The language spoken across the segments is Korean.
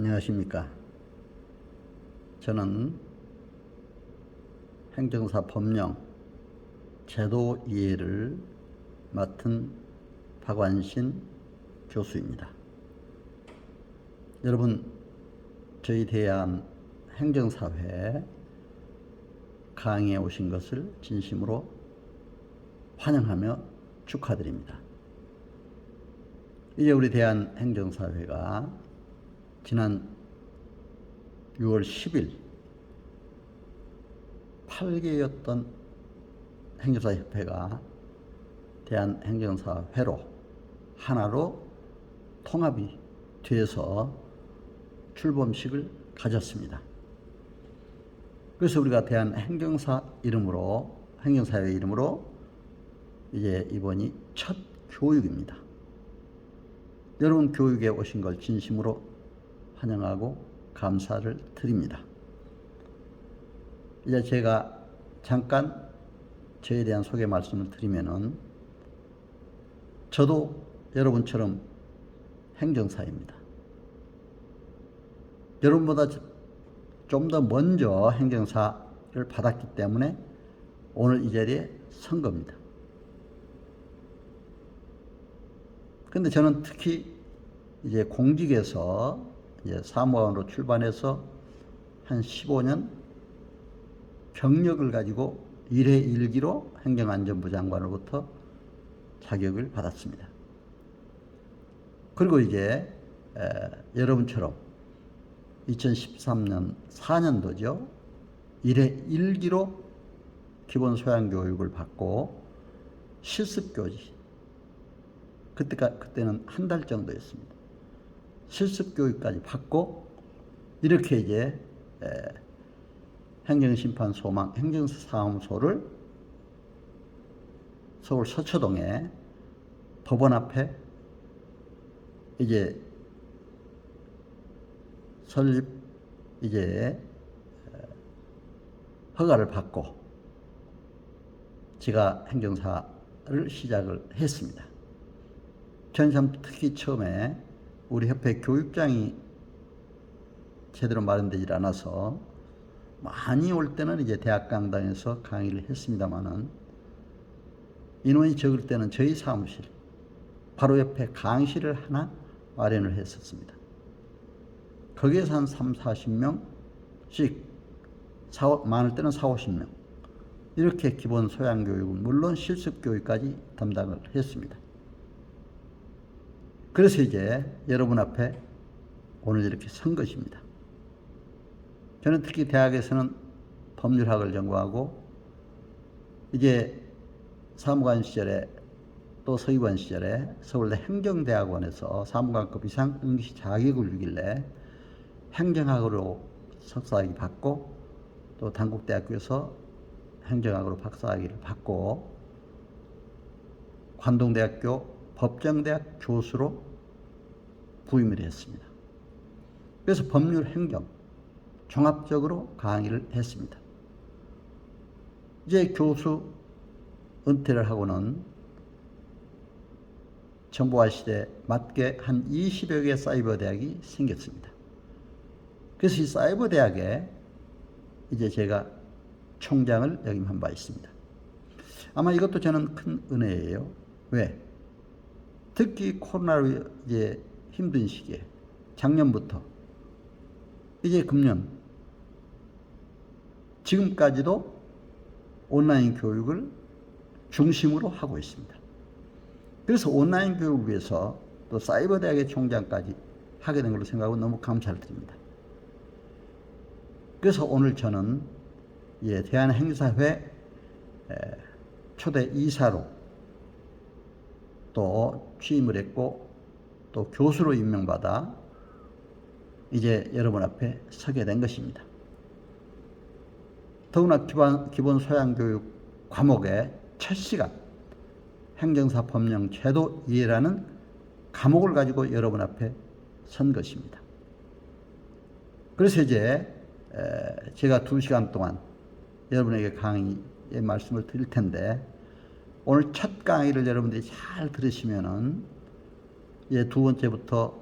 안녕하십니까. 저는 행정사 법령 제도 이해를 맡은 박완신 교수입니다. 여러분, 저희 대한 행정사회 강의에 오신 것을 진심으로 환영하며 축하드립니다. 이제 우리 대한 행정사회가 지난 6월 10일 8개였던 행정사협회가 대한행정사회로 하나로 통합이 돼서 출범식을 가졌습니다. 그래서 우리가 대한행정사 이름으로, 행정사회 이름으로 이제 이번이 첫 교육입니다. 여러분 교육에 오신 걸 진심으로 환영하고 감사를 드립니다. 이제 제가 잠깐 저에 대한 소개 말씀을 드리면은, 저도 여러분처럼 행정사입니다. 여러분보다 좀 더 먼저 행정사를 받았기 때문에 오늘 이 자리에 선 겁니다. 근데 저는 특히 이제 공직에서 이제 사무관으로 출반해서 한 15년 경력을 가지고 1회 1기로 행정안전부 장관으로부터 자격을 받았습니다. 그리고 이제 여러분처럼 2013년 4년도죠. 1회 1기로 기본 소양 교육을 받고 실습교지, 그때는 한 달 정도였습니다. 실습교육까지 받고 이렇게 이제 행정심판소망 행정사무소를 서울 서초동에 법원 앞에 이제 설립 이제 허가를 받고 제가 행정사를 시작을 했습니다. 저는 참 특히 처음에 우리 협회 교육장이 제대로 마련되질 않아서 많이 올 때는 이제 대학 강당에서 강의를 했습니다만은, 인원이 적을 때는 저희 사무실 바로 옆에 강의실을 하나 마련을 했었습니다. 거기에서 한 3, 40명씩, 많을 때는 4, 50명 이렇게 기본 소양교육은 물론 실습교육까지 담당을 했습니다. 그래서 이제 여러분 앞에 오늘 이렇게 선 것입니다. 저는 특히 대학에서는 법률학을 전공하고 이제 사무관 시절에 또 서기관 시절에 서울대 행정대학원에서 사무관급 이상 응시 자격을 주길래 행정학으로 석사학위 받고 또 단국대학교에서 행정학으로 박사학위를 받고 관동대학교 법정대학 교수로 부임을 했습니다. 그래서 법률 행정 종합적으로 강의를 했습니다. 이제 교수 은퇴를 하고는 정보화 시대에 맞게 한 20여 개 사이버 대학이 생겼습니다. 그래서 이 사이버 대학에 이제 제가 총장을 역임한 바 있습니다. 아마 이것도 저는 큰 은혜예요. 왜? 특히 코로나로 이제 힘든 시기에 작년부터 이제 금년 지금까지도 온라인 교육을 중심으로 하고 있습니다. 그래서 온라인 교육을 위해서 또 사이버 대학의 총장까지 하게 된 걸로 생각하고 너무 감사를 드립니다. 그래서 오늘 저는 대한행정사회 초대 이사로 또 취임을 했고 또 교수로 임명받아 이제 여러분 앞에 서게 된 것입니다. 더구나 기본 소양교육 과목의 첫 시간 행정사 법령 제도 이해라는 과목을 가지고 여러분 앞에 선 것입니다. 그래서 이제 제가 2시간 동안 여러분에게 강의의 말씀을 드릴 텐데, 오늘 첫 강의를 여러분들이 잘 들으시면은 이제 두 번째부터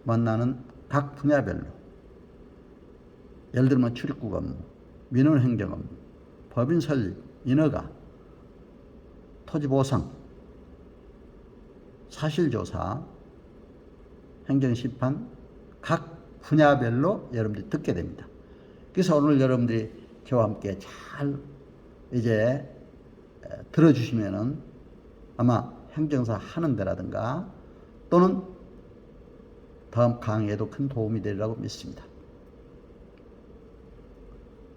만나는 각 분야별로 예를 들면 출입국 업무, 민원행정 업무, 법인 설립, 인허가, 토지보상, 사실조사, 행정심판 각 분야별로 여러분들이 듣게 됩니다. 그래서 오늘 여러분들이 저와 함께 잘 이제 들어주시면은 아마 행정사 하는 데라든가 또는 다음 강의에도 큰 도움이 되리라고 믿습니다.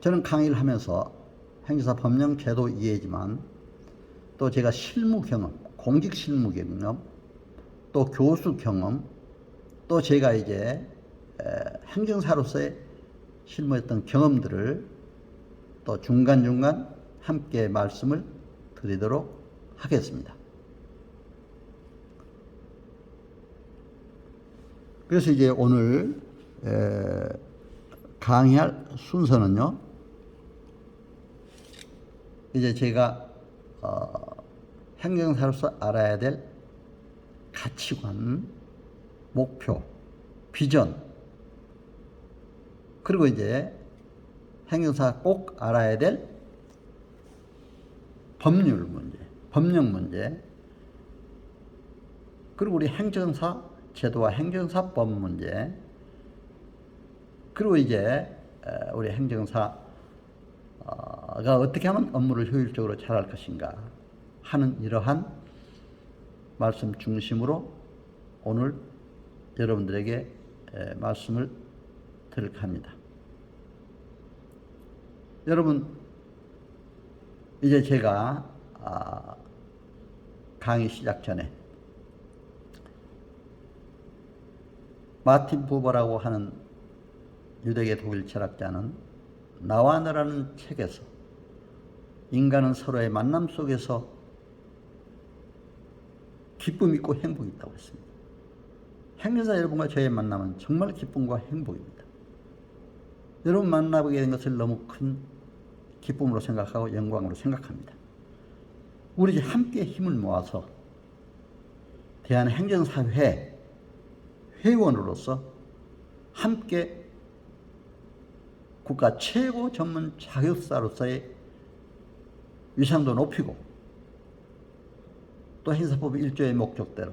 저는 강의를 하면서 행정사 법령 제도 이해지만 또 제가 실무 경험, 공직 실무 경험, 또 교수 경험, 또 제가 이제 행정사로서의 실무했던 경험들을 또 중간중간 함께 말씀을 드리도록 하겠습니다. 그래서 이제 오늘 강의할 순서는요, 이제 제가 행정사로서 알아야 될 가치관, 목표, 비전, 그리고 이제 행정사 꼭 알아야 될 법률 문제, 법령 문제, 그리고 우리 행정사 제도와 행정사법 문제, 그리고 이제 우리 행정사가 어떻게 하면 업무를 효율적으로 잘할 것인가 하는 이러한 말씀 중심으로 오늘 여러분들에게 말씀을 드릴까 합니다. 여러분, 이제 제가 강의 시작 전에 마틴 부버라고 하는 유대계 독일 철학자는 나와 너라는 책에서 인간은 서로의 만남 속에서 기쁨이 있고 행복이 있다고 했습니다. 행정사 여러분과 저의 만남은 정말 기쁨과 행복입니다. 여러분 만나보게 된 것을 너무 큰 기쁨으로 생각하고 영광으로 생각합니다. 우리 이제 함께 힘을 모아서 대한행정사회 회원으로서 함께 국가 최고 전문 자격사로서의 위상도 높이고 또 행사법 1조의 목적대로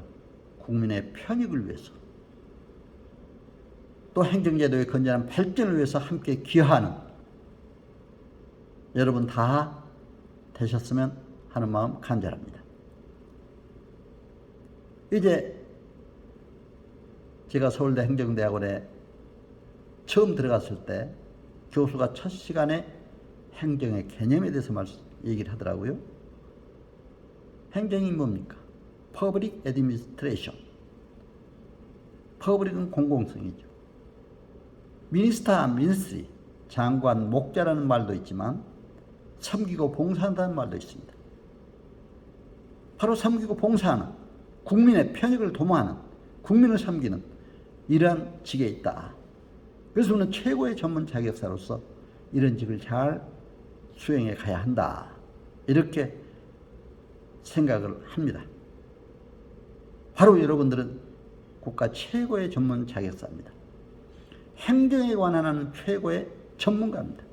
국민의 편익을 위해서 또 행정제도의 건전한 발전을 위해서 함께 기여하는 여러분 다 되셨으면 하는 마음 간절합니다. 이제 제가 서울대 행정대학원에 처음 들어갔을 때 교수가 첫 시간에 행정의 개념에 대해서 얘기를 하더라고요. 행정이 뭡니까? Public Administration. 퍼블릭은 공공성이죠. 미니스터, 미니스트리, 장관, 목자라는 말도 있지만 섬기고 봉사한다는 말도 있습니다. 바로 섬기고 봉사하는, 국민의 편익을 도모하는, 국민을 섬기는 이러한 직에 있다. 그래서 우리는 최고의 전문 자격사로서 이런 직을 잘 수행해 가야 한다. 이렇게 생각을 합니다. 바로 여러분들은 국가 최고의 전문 자격사입니다. 행정에 관한 최고의 전문가입니다.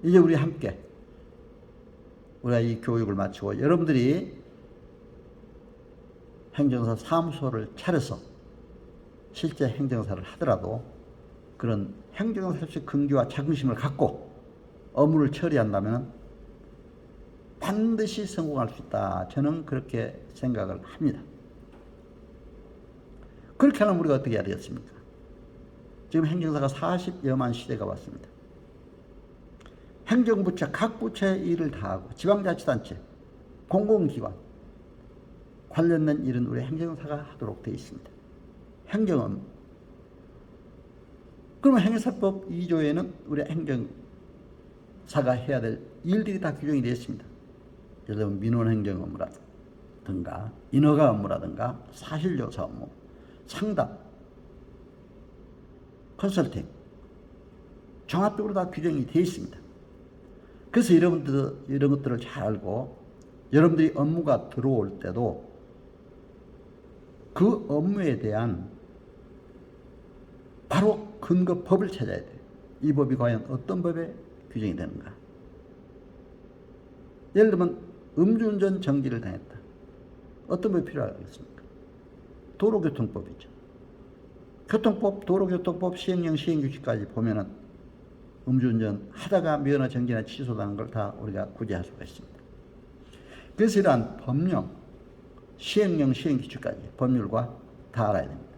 이제 우리 함께 우리가 이 교육을 마치고 여러분들이 행정사 사무소를 차려서 실제 행정사를 하더라도 그런 행정사로서의 긍지와 자긍심을 갖고 업무를 처리한다면 반드시 성공할 수 있다. 저는 그렇게 생각을 합니다. 그렇게 하려면 우리가 어떻게 해야 되겠습니까? 지금 행정사가 40여만 시대가 왔습니다. 행정부처, 각 부처의 일을 다하고 지방자치단체, 공공기관 관련된 일은 우리 행정사가 하도록 되어 있습니다. 행정은 그러면 행정사법 2조에는 우리 행정사가 해야 될 일들이 다 규정이 되어 있습니다. 예를 들면 민원행정 업무라든가 인허가 업무라든가 사실조사 업무, 상담, 컨설팅 종합적으로 다 규정이 되어 있습니다. 그래서 여러분들 이런 것들을 잘 알고 여러분들이 업무가 들어올 때도 그 업무에 대한 바로 근거 법을 찾아야 돼요. 이 법이 과연 어떤 법에 규정이 되는가. 예를 들면 음주운전 정지를 당했다. 어떤 법이 필요하겠습니까? 도로교통법이죠. 교통법, 도로교통법 시행령 시행규칙까지 보면은 음주운전 하다가 면허 정지나 취소당한 걸 다 우리가 구제할 수가 있습니다. 그래서 이러한 법령, 시행령 시행규칙까지 법률과 다 알아야 됩니다.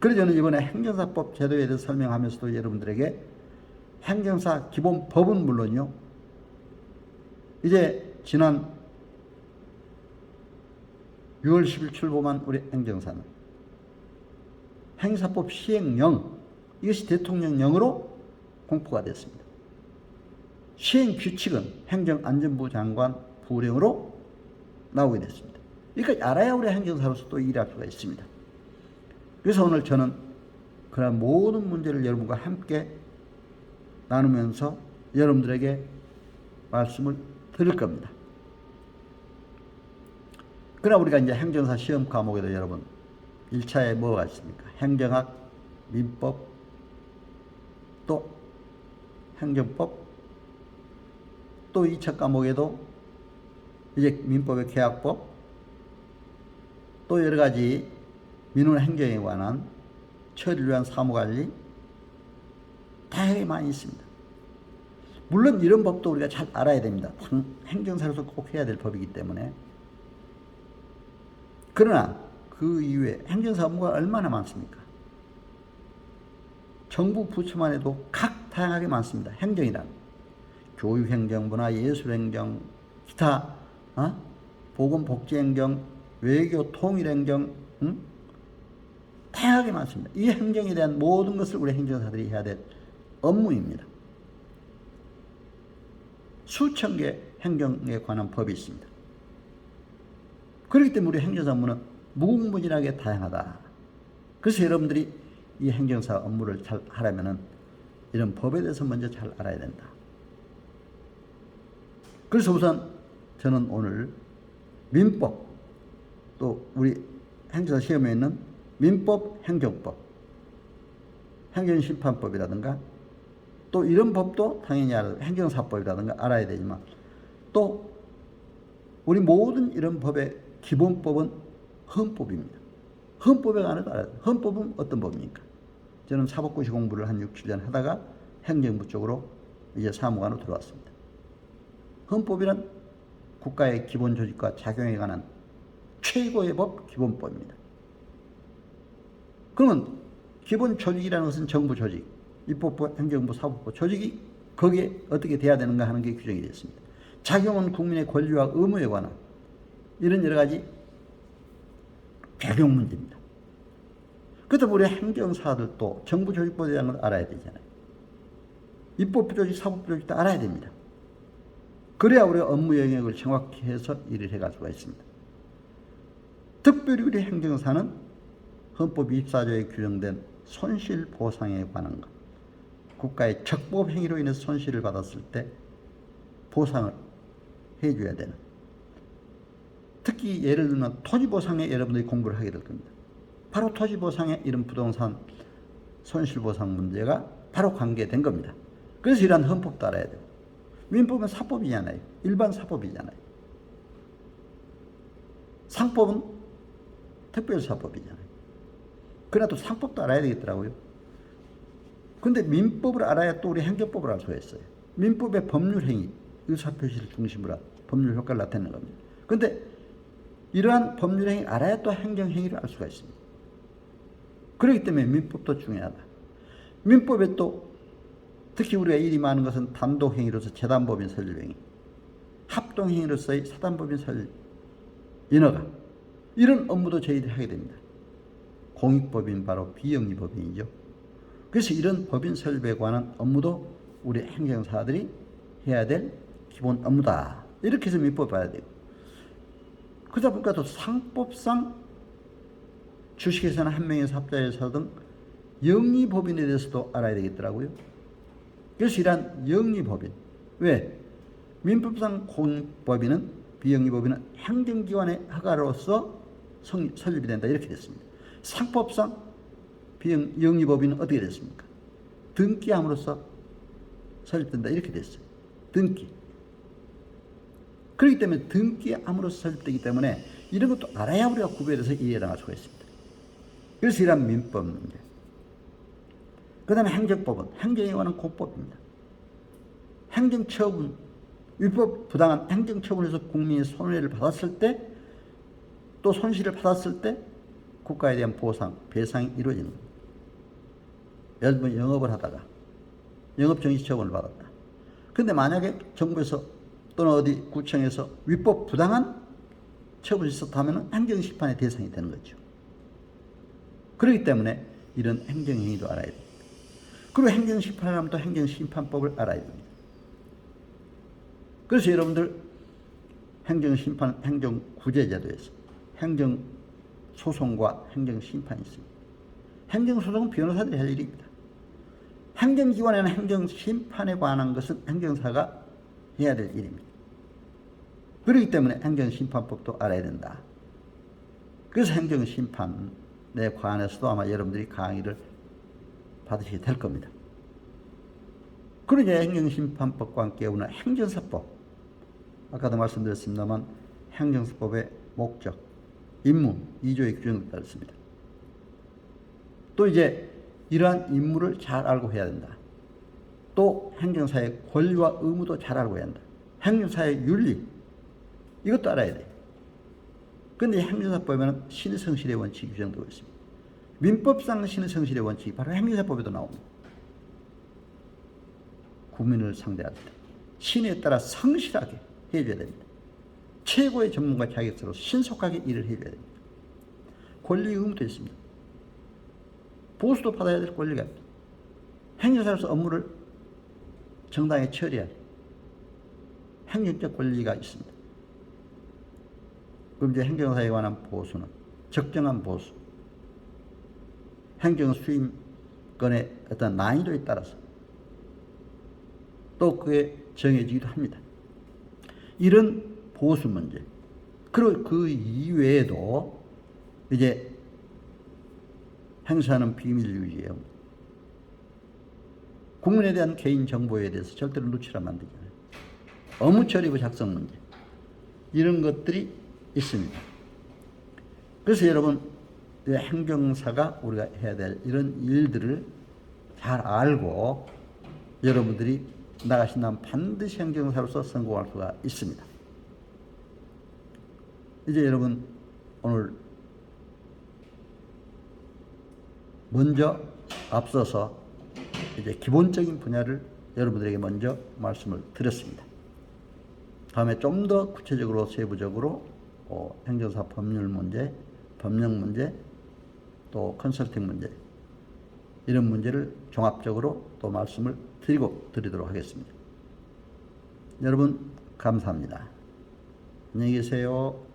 그래서 저는 이번에 행정사법 제도에 대해서 설명하면서도 여러분들에게 행정사 기본법은 물론요, 이제 지난 6월 10일 출범한 우리 행정사는 행사법 시행령, 이것이 대통령령으로 공포가 됐습니다. 시행규칙은 행정안전부 장관 부령으로 나오게 됐습니다. 그러니까 알아야 우리 행정사로서 또 일할 수가 있습니다. 그래서 오늘 저는 그런 모든 문제를 여러분과 함께 나누면서 여러분들에게 말씀을 드릴 겁니다. 그러나 우리가 이제 행정사 시험 과목에도 여러분 1차에 뭐가 있습니까? 행정학, 민법, 또 행정법, 또 2차 과목에도 이제 민법의 계약법, 또 여러 가지 민원 행정에 관한 처리를 위한 사무관리 다양하게 많이 있습니다. 물론 이런 법도 우리가 잘 알아야 됩니다. 행정사로서 꼭 해야 될 법이기 때문에. 그러나 그 이외에 행정사 업무가 얼마나 많습니까? 정부 부처만 해도 각 다양하게 많습니다. 행정이란 교육행정, 문화예술행정, 기타 보건복지행정, 외교 통일행정, 다양하게 많습니다. 이 행정에 대한 모든 것을 우리 행정사들이 해야 될 업무입니다. 수천 개 행정에 관한 법이 있습니다. 그렇기 때문에 우리 행정사 업무는 무궁무진하게 다양하다. 그래서 여러분들이 이 행정사 업무를 잘 하려면은 이런 법에 대해서 먼저 잘 알아야 된다. 그래서 우선 저는 오늘 민법, 또 우리 행정사 시험에 있는 민법, 행정법, 행정심판법이라든가 또 이런 법도 당연히 행정사법이라든가 알아야 되지만 또 우리 모든 이런 법의 기본법은 헌법입니다. 헌법에 관해서 알아야 돼요. 헌법은 어떤 법입니까? 저는 사법고시 공부를 한 6, 7년 하다가 행정부 쪽으로 이제 사무관으로 들어왔습니다. 헌법이란 국가의 기본 조직과 작용에 관한 최고의 법, 기본법입니다. 그러면 기본 조직이라는 것은 정부 조직, 입법부, 행정부, 사법부 조직이 거기에 어떻게 돼야 되는가 하는 게 규정이 되어 있습니다. 작용은 국민의 권리와 의무에 관한 이런 여러 가지 적용 문제입니다. 그렇다면 우리 행정사들도 정부 조직법에 대한 걸 알아야 되잖아요. 입법부 조직, 사법부 조직도 알아야 됩니다. 그래야 우리가 업무 영역을 정확히 해서 일을 해갈 수가 있습니다. 특별히 우리 행정사는 헌법 24조에 규정된 손실보상에 관한 것, 국가의 적법 행위로 인해서 손실을 받았을 때 보상을 해줘야 되는, 특히 예를 들면 토지보상에 여러분들이 공부를 하게 될 겁니다. 바로 토지보상에 이런 부동산 손실보상 문제가 바로 관계된 겁니다. 그래서 이러한 헌법도 알아야 돼요. 민법은 사법이잖아요. 일반 사법이잖아요. 상법은 특별사법이잖아요. 그러나 또 상법도 알아야 되겠더라고요. 근데 민법을 알아야 또 우리 행정법을 알 수가 있어요. 민법의 법률행위, 의사표시를 중심으로 한 법률 효과를 나타내는 겁니다. 근데 이러한 법률행위 알아야 또 행정행위를 알 수가 있습니다. 그렇기 때문에 민법도 중요하다. 민법에 또 특히 우리가 일이 많은 것은 단독행위로서 재단법인 설립행위, 합동행위로서의 사단법인 설립, 인허가, 이런 업무도 저희들이 하게 됩니다. 공익법인 바로 비영리법인이죠. 그래서 이런 법인 설립에 관한 업무도 우리 행정사들이 해야 될 기본 업무다. 이렇게 해서 민법 봐야 되고, 그러다 보니까 또 상법상 주식회사나 한 명의 사업자회사 등 영리법인에 대해서도 알아야 되겠더라고요. 그래서 이러한 영리법인, 왜? 민법상 공익법인은, 비영리법인은 행정기관의 허가로서 설립이 된다, 이렇게 됐습니다. 상법상 비영리법인은 어떻게 됐습니까? 등기함으로써 설립된다 이렇게 됐어요. 등기. 그렇기 때문에 등기함으로써 설립되기 때문에 이런 것도 알아야 우리가 구별해서 이해해 나갈 수가 있습니다. 그래서 이런 민법 문제. 그 다음에 행정법은 행정에 관한 공법입니다. 행정처분, 위법 부당한 행정처분에서 국민이 손해를 받았을 때, 또 손실을 받았을 때 국가에 대한 보상, 배상이 이루어지는 겁니다. 예를 들면 영업을 하다가 영업정지처분을 받았다. 근데 만약에 정부에서 또는 어디 구청에서 위법 부당한 처분이 있었다면 행정심판의 대상이 되는 거죠. 그렇기 때문에 이런 행정행위도 알아야 됩니다. 그리고 행정심판을 하면 또 행정심판법을 알아야 됩니다. 그래서 여러분들 행정심판, 행정구제제도에서 행정소송과 행정심판이 있습니다. 행정소송은 변호사들이 할 일입니다. 행정기관에는 행정심판에 관한 것은 행정사가 해야 될 일입니다. 그렇기 때문에 행정심판법도 알아야 된다. 그래서 행정심판에 관해서도 아마 여러분들이 강의를 받으시게 될 겁니다. 그러니 행정심판법과 함께 오는 행정사법, 아까도 말씀드렸습니다만 행정사법의 목적, 임무, 2조의 규정을 따르습니다. 또 이제 이러한 임무를 잘 알고 해야 된다. 또 행정사의 권리와 의무도 잘 알고 해야 한다. 행정사의 윤리, 이것도 알아야 돼요. 그런데 행정사법에는 신의성실의 원칙이 규정되고 있습니다. 민법상 신의성실의 원칙이 바로 행정사법에도 나옵니다. 국민을 상대할 때 신의에 따라 성실하게 해줘야 됩니다. 최고의 전문가 자격으로 신속하게 일을 해줘야 됩니다. 권리 의무도 있습니다. 보수도 받아야 될 권리가 있습니다. 행정사로서 업무를 정당하게 처리할 행정적 권리가 있습니다. 그럼 이제 행정사에 관한 보수는 적정한 보수, 행정 수임권의 어떤 난이도에 따라서 또 그게 정해지기도 합니다. 이런 보수 문제, 그리고 그 이외에도 이제 행사하는 비밀 유지예요. 국민에 대한 개인 정보에 대해서 절대로 누치하면 안 되잖아요. 업무 처리 후 작성 문제, 이런 것들이 있습니다. 그래서 여러분, 행정사가 우리가 해야 될 이런 일들을 잘 알고 여러분들이 나가신다면 반드시 행정사로서 성공할 수가 있습니다. 이제 여러분, 오늘 먼저 앞서서 이제 기본적인 분야를 여러분들에게 먼저 말씀을 드렸습니다. 다음에 좀 더 구체적으로 세부적으로 행정사 법률 문제, 법령 문제, 또 컨설팅 문제, 이런 문제를 종합적으로 또 말씀을 드리도록 하겠습니다. 여러분 감사합니다. 안녕히 계세요.